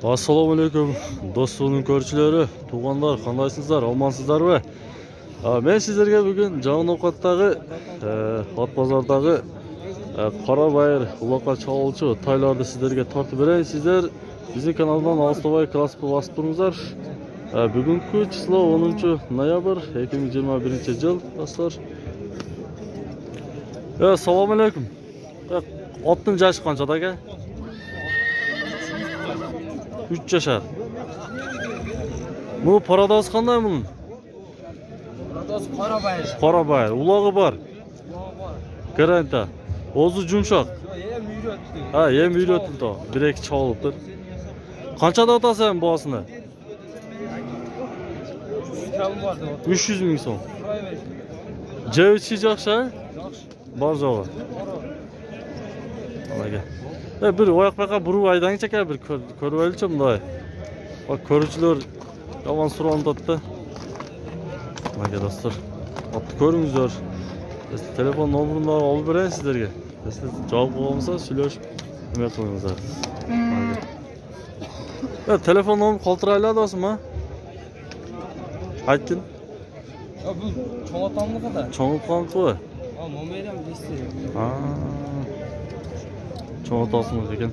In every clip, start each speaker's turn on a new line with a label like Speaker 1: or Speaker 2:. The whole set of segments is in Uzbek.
Speaker 1: Assalamu alaikum dostluğunun körçülері, tuğanlar, qandaysızlar, almansızlar ve men sizlerge bugün Жаңы Ноқаттағы Ат базардағы Қара байыр улақа чалчу тайларды sizlerge тартып берейін. Sizler bizim kanaldan алыстабай классты басып тұрыңыздар. Бүгінгі число 10 ноябрь 2021 жыл, достlar. Assalamu alaikum. Аттың жашы қаншада aka? 3 yaşar. Bu paradası qanday bunun?
Speaker 2: Paradası qora bayır.
Speaker 1: Qora bayır. Ulağı var. Garanta. Ozu jumshoq. Ha, yem uyretdi to. 1-2 çoğalıptır. Qanchada otasan boğasını? 300 ming so'm. Jevichi yaxshi? Bor jo'g'i. Alaga. Bir oyoq baqa buruv aydan chaka bir ko'rib olchi bunday. Bak ko'ruvchilar yomon so'randotdi. Mana do'stlar, otni ko'ringizlar. Telefon nomerini olib berayin sizlarga. Siz javob olmasa söylashib nima qilingizlar. Telefon nomerini qoldiraylar do'stma. Aytdin.
Speaker 2: Bu cho'ng'otamniki-da.
Speaker 1: Cho'ng'otqanqi.
Speaker 2: Ha, nomerim liste.
Speaker 1: Ha. Çoğutasınız ekan.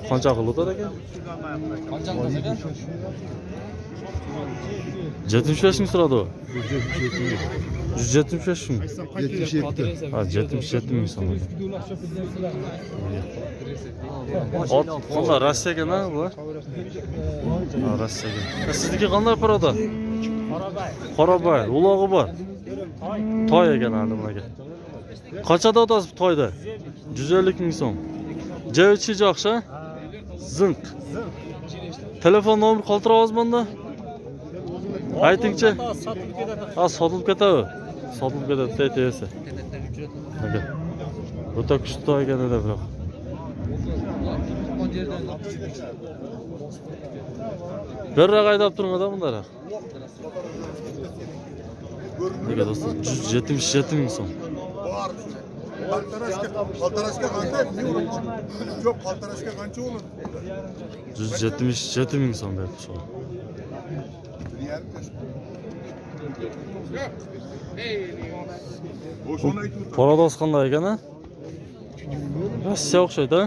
Speaker 1: Qancha qiladi ekan?
Speaker 2: Qancha qiladi ekan?
Speaker 1: 75 ming so'radi u. 175 ming.
Speaker 3: 77.
Speaker 1: Ha, 77 ming so'm. Ot qanday Rossiyaga na bu? Ha, Rossiyaga. Sizniki qanday parada? Qorabay, ulog'i bor. Toy ekan hali bunaga. Qanchada otasiz toyda? 150 ming so'm. Jevichi yaxshi? Zinq. Telefon nomeri qoldirasizmi? Aytingchi. Ha, sotilib ketadi. Sotilib ketadi deytesi. Mana. O'ta kuchli ekan edi biroq. Berra qaydab turing bunlar. Nega do'stlar? 177 ming so'm.
Speaker 3: Qaltarashga qancha? Yo'q, qaltarashga qancha olur?
Speaker 1: 177 ming so'm berdi shu. Paradoks qanday ekan ha? Rossiya o'xshaydi.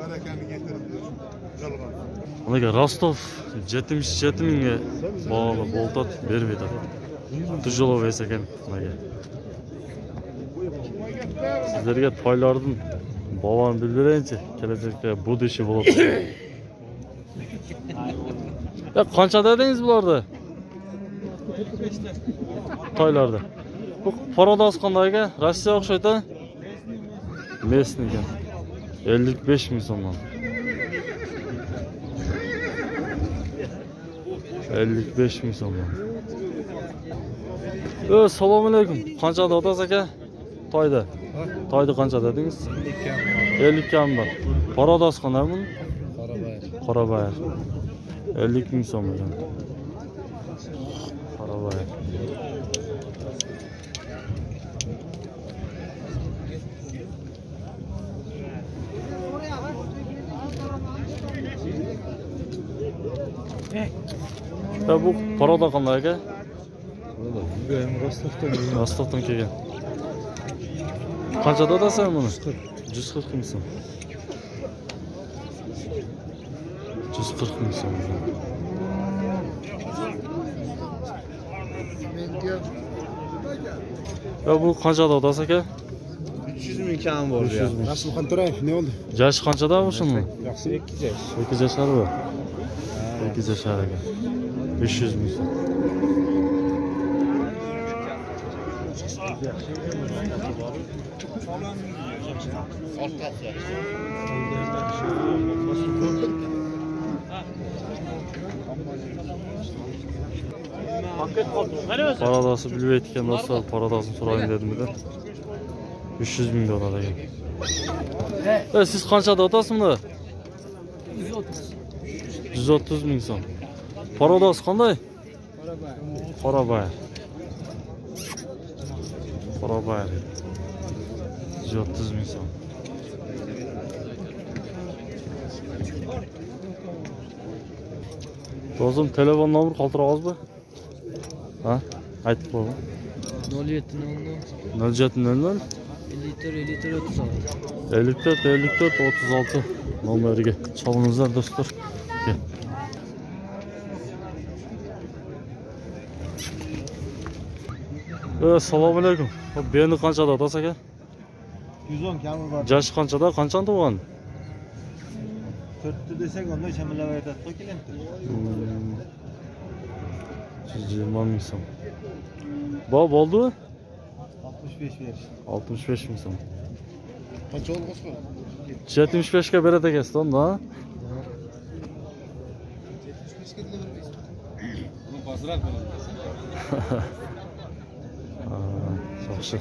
Speaker 3: Barakani keltirib jalg'on.
Speaker 1: Unaga Rostov 77 mingga bog'lab bo'ltat bermaydi. Tujolov ekan unaga. Sizlarga toylardan bog'ini bildirayinchi, kelajakda bu deshi bo'ladi. Qancha dedingiz bularda? Toylarda. Bu paradoks qanday ekan? Rossiya o'xshaydi. Mesni ekan. 55 ming so'mdan. 55 ming so'mdan. Assalomu alaykum. Qanchada otasiz aka? Toyda. Toyda qancha dedingiz? 50 kam bor. Paradoks qanday bu? Qora bayir. 50 ming so'm ekan. Qora bayir. Bu parada qanday aka? Rostovdan kelgan. Qanchada otasan buni? 140 ming so'm. 140 ming so'm. Bu qanchada otasiz aka?
Speaker 2: 300 ming kam bor ya.
Speaker 3: Rasul Qanturayev ne oldu?
Speaker 1: Yaşı qanchada bu shunmi?
Speaker 2: 2 yaş.
Speaker 1: 2 yashar bu. 2 yashar ekan. 500 ming so'm. Paradası bilmeydikken dostlar, paradasını sorayım dedim bir de. 300 ming dolar ekan. Siz qanchada otasizmi? 130 ming so'm. Paradoks qanday? Qora bayir. Qora bayir. 130 ming so'm. Do'stim, telefon nomeri qoldiramiz-mi? Ha? Aytib qo'ying.
Speaker 2: 0700
Speaker 1: 0700
Speaker 2: 54
Speaker 1: 54 36 nomeriga chalingizlar do'stlar. Assalomu alaykum. Beni qanchada otas aka?
Speaker 3: 110 kami bor.
Speaker 1: Jashi qanchada? Qanchani tug'gan?
Speaker 3: 4 desak, onda shamollab aytadi-ku klientlar.
Speaker 1: 120 ming so'm. Bo'ldimi?
Speaker 3: 65 berishdi.
Speaker 1: 65 ming so'm.
Speaker 3: Qancha olg'izmi?
Speaker 1: 75 ga beradi ekasiz, onda.
Speaker 3: Uni bozorlar bo'ladi.
Speaker 1: Yaxshi.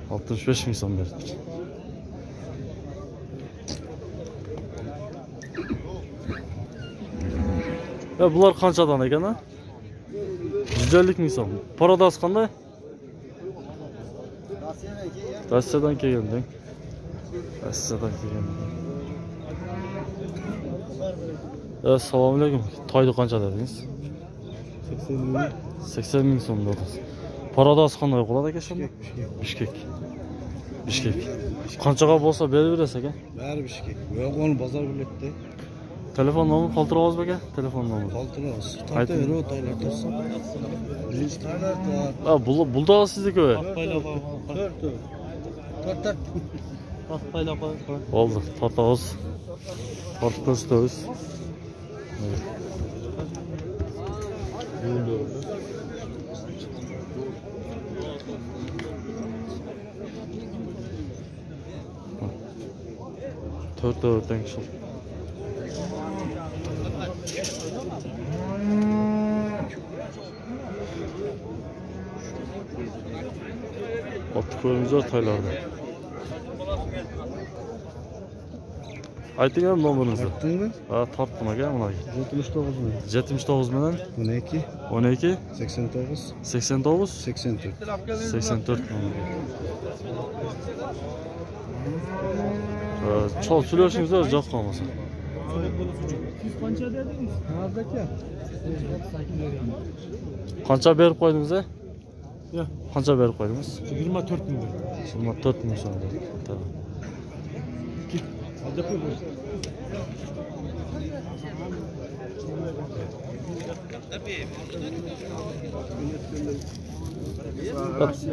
Speaker 1: 65 ming so'm berdi. Bular qanchadan ekan ha? 150 ming so'm. Parodas qanday? Rossiyadan kelgan. Rossiyadan kelgan. Assalomu alaykum. Toyni qancha dedingiz? 80 ming so'm dedingiz. Parodas qanday qiladi aka shunda? Bishkek. Qanchaga bo'lsa beraverasiz aka?
Speaker 3: Bari Bishkek. Yo'q, uni bozor biletda.
Speaker 1: Telefon nomeri qoldiramiz aka? Telefon nomeri.
Speaker 3: Qoldiramiz. Tayyor toylarda. Birinchi toylar bor.
Speaker 1: Bulda sizniki o. Oldu, tortamiz. Tortib ko'rsatamiz. To'rtdan kishi. Otib ko'ringizlar toylarda. Ayting ham nomeringizni.
Speaker 3: Tortdingmi?
Speaker 1: Ha, tortdim aka, mana.
Speaker 3: 79 mi?
Speaker 1: 79 bilan
Speaker 3: 12
Speaker 1: 12
Speaker 3: 89
Speaker 1: 89
Speaker 3: 84.
Speaker 1: 84 nomeri. Çol söylüyorsunuzlar, cevap kalmasın.
Speaker 3: Qancha dedingiz? Hozircha.
Speaker 1: Qancha berib qo'ydingiz a?
Speaker 3: Yo'q.
Speaker 1: Qancha berib qo'ydingiz?
Speaker 3: 24 ming.
Speaker 1: 24 ming so'm. Tamam.
Speaker 3: Hadi qo'y.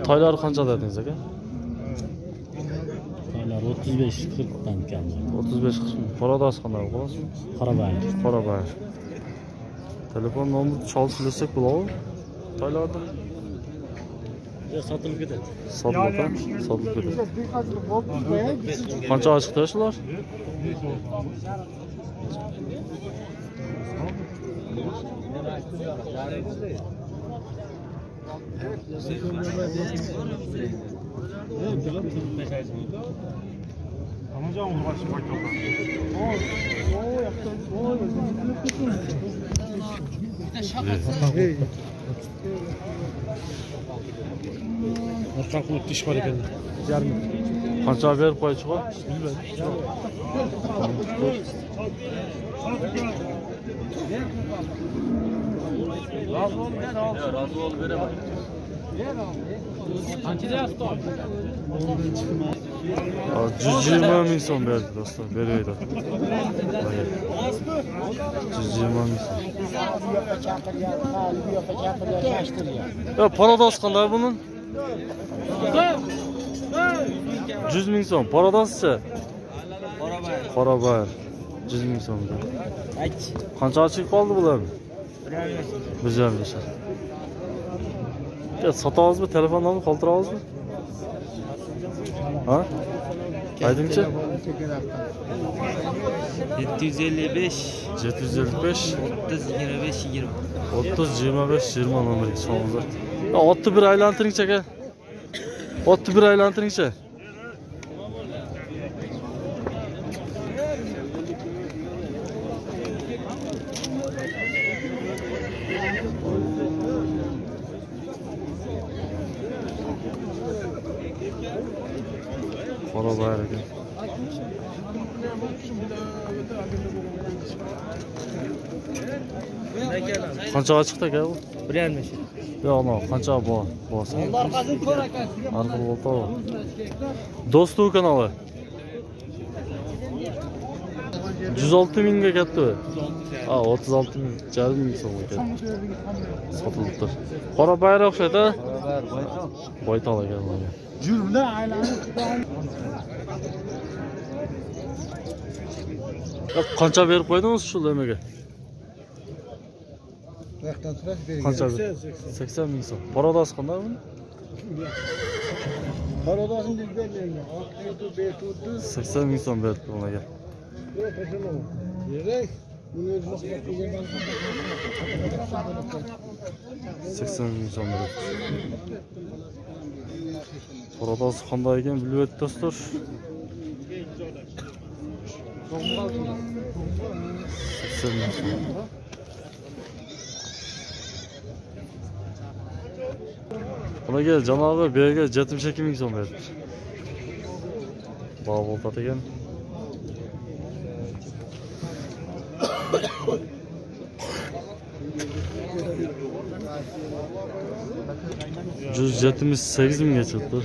Speaker 1: Toylar qancha dedingiz aka?
Speaker 4: Toylar 35-40 dan kam.
Speaker 1: 35-40 ming. Parodas qanday qo'yasiz? Qorabayir. Telefon nomeri chalishsak bo'ladimi? Toylarda
Speaker 4: Sotilib ketadi.
Speaker 1: Sotilib ketadi. Qancha ochiqda shular?
Speaker 3: Orqa qilib tish bor ekan.
Speaker 1: Qancha berib qo'ychiqo? Razı ol beraman. $120 ming so'm berdi do'stlar, beraydi. $120 ming so'm. Parodas qanday bunun? 100 ming so'm. Paradaschi? Qorabayir. 100 ming so'm. Qancha ochiq qoldi bular? Güzel bir şey. Ya satamiz mi? Telefon nomeri qoldiramiz mi? Ha? Aytingchi?
Speaker 2: 755
Speaker 1: 755
Speaker 2: 30 25 20.
Speaker 1: 30 25 20 nomeriga chiqamizlar. Ya otni bir aylantiringchi aka. Otni bir aylantiringchi. Qora bayır ekan. Qanchaga chiqdi aka bu?
Speaker 2: 1,5.
Speaker 1: Yo'q, no, qancha bo'lsa. Arqil bo'ldi. Do'stu kanalı. 106 mingga ketdi. Ha, 36 ming, jarım ming so'mga ketdi. Sotıldı. Qora bayır o'xshaydi. Boytal ekan mana.
Speaker 3: Jürmde aylanib.
Speaker 1: Qancha berib qo'ydingiz shu lemaga?
Speaker 3: Vaqtdan so'rash bergan.
Speaker 1: Qancha? 80 ming so'm. Parodasi qanday buni?
Speaker 3: Parodasini deb bergan. Oqtirdi, bertirdi.
Speaker 1: 80 ming so'm beribdi bunaga.
Speaker 3: Yerak. Buni o'zi mas'uliyat qilgan.
Speaker 1: 80 ming so'm beribdi. Parodasi qanday ekan bilib o'tdi do'stlar. 80 ming so'm. Bunaga janobi berga 72 ming so'm beribdi. Bog' bo'ldi ekan. Жүз 78 mingga chiqdi.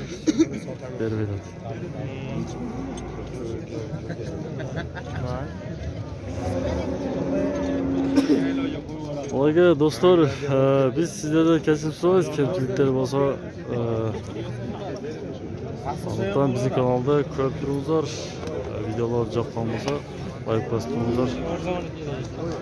Speaker 1: Berib beradi. Olayga do'stlar, biz sizlardan kesim so'raymiz, kamchiliklar bo'lsa, albatta bizning kanalda ko'rib turingizlar. Videolar yoqqan bo'lsa, like bosib turingizlar.